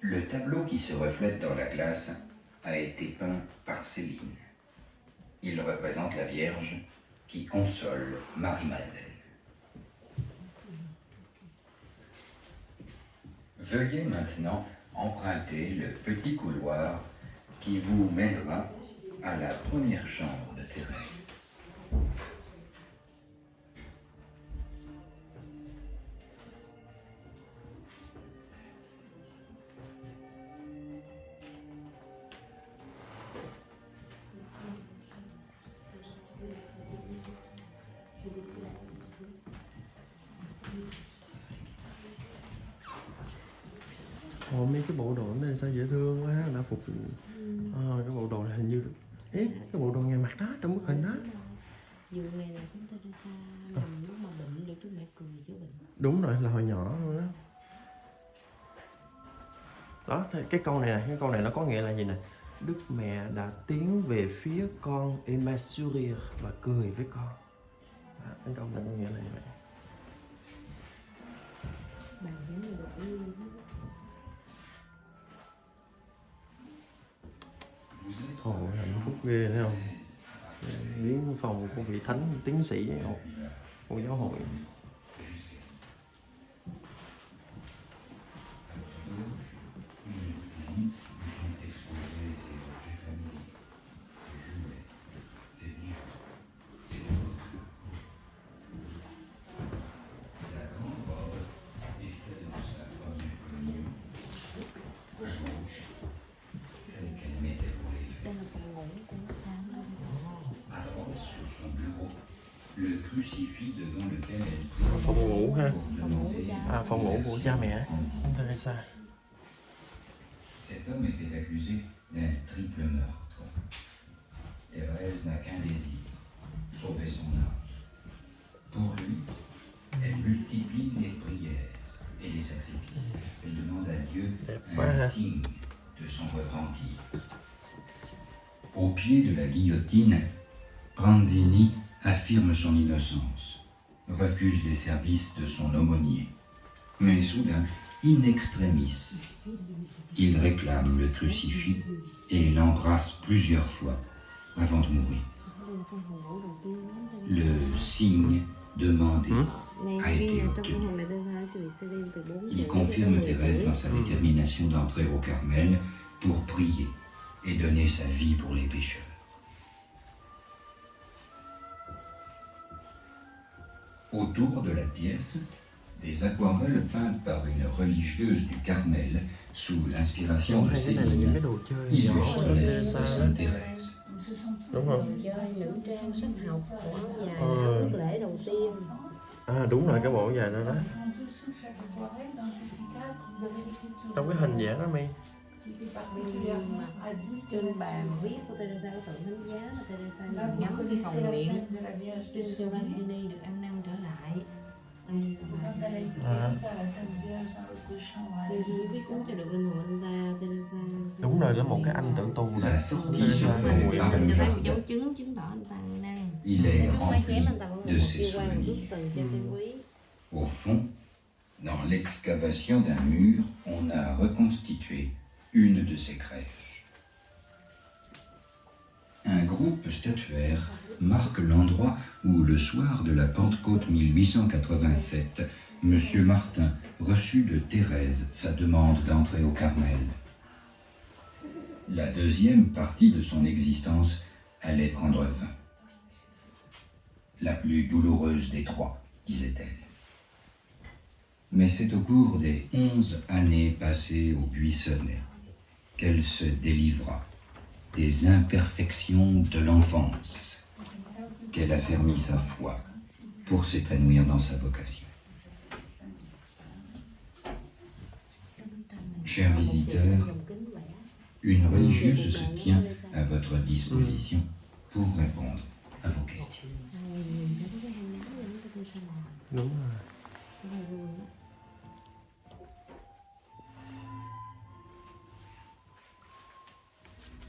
Le tableau qui se reflète dans la glace a été peint par Céline. Il représente la Vierge qui console Marie-Madeleine. Veuillez maintenant emprunter le petit couloir qui vous mènera à la première chambre de Thérèse. Ồ, mấy cái bộ đồ này sao dễ thương quá, đã phục cái bộ đồ này hình như cái bộ đồ ngày mặc đó trong bức hình đó. Vừa ngày là chúng ta đi xa nằm lúc mà bệnh được Đức Mẹ cười chứ bệnh. Đúng rồi, là hồi nhỏ luôn đó. Đó, cái câu này nó có nghĩa là gì nè? Đức Mẹ đã tiến về phía con et m'a sourire và cười với con. Đó, cái câu này có nghĩa là như vậy. Bạn giống như được yêu hết. Ồ, hạnh phúc ghê thấy không? Viếng phòng của vị thánh tiến sĩ của giáo hội. Le crucifix devant lequel elle prie. Phòng ngủ ha. Phòng ngủ của cha mẹ Teresa. Cet homme était accusé d'un triple meurtre. Thérèse n'a qu'un désir, sauver son âme. Pour lui, elle multiplie les prières et les sacrifices. Elle demande à Dieu un signe de son repentir. Au pied de la guillotine, Pranzini affirme son innocence, refuse les services de son aumônier. Mais soudain, in extremis, il réclame le crucifix et l'embrasse plusieurs fois avant de mourir. Le signe demandé a été obtenu. Il confirme Thérèse dans sa détermination d'entrer au Carmel pour prier et donner sa vie pour les pécheurs. Autour de la pièce, des aquarelles peintes par une religieuse du Carmel sous l'inspiration de Céline illustrent la vie de Sainte Thérèse. Đúng không? Nữ trang sách học của nhà lễ đầu tiên. Đúng rồi, cái bộ dài đó đó. Trong cái hình vẽ đó mi. Trên bàn viết của Teresa có tượng thánh giá là Teresa nhắm cái cầu nguyện xin cho Pranzini được ăn năn trở lại. Teresa viết cuốn cho được linh hồn anh ta. Teresa đúng rồi, là một cái anh tử tù đó. Teresa cho thấy một dấu chứng tỏ anh ta ăn năn. Il est rempli de ses souvenirs. Au fond, dans l'excavation d'un mur, on a reconstitué une de ces crèches. Un groupe statuaire marque l'endroit où, le soir de la Pentecôte 1887, M. Martin reçut de Thérèse sa demande d'entrer au Carmel. La deuxième partie de son existence allait prendre fin. La plus douloureuse des trois, disait-elle. Mais c'est au cours des 11 années passées au Buissonnet qu'elle se délivra des imperfections de l'enfance, qu'elle affermit sa foi pour s'épanouir dans sa vocation. Chers visiteurs, une religieuse se tient à votre disposition pour répondre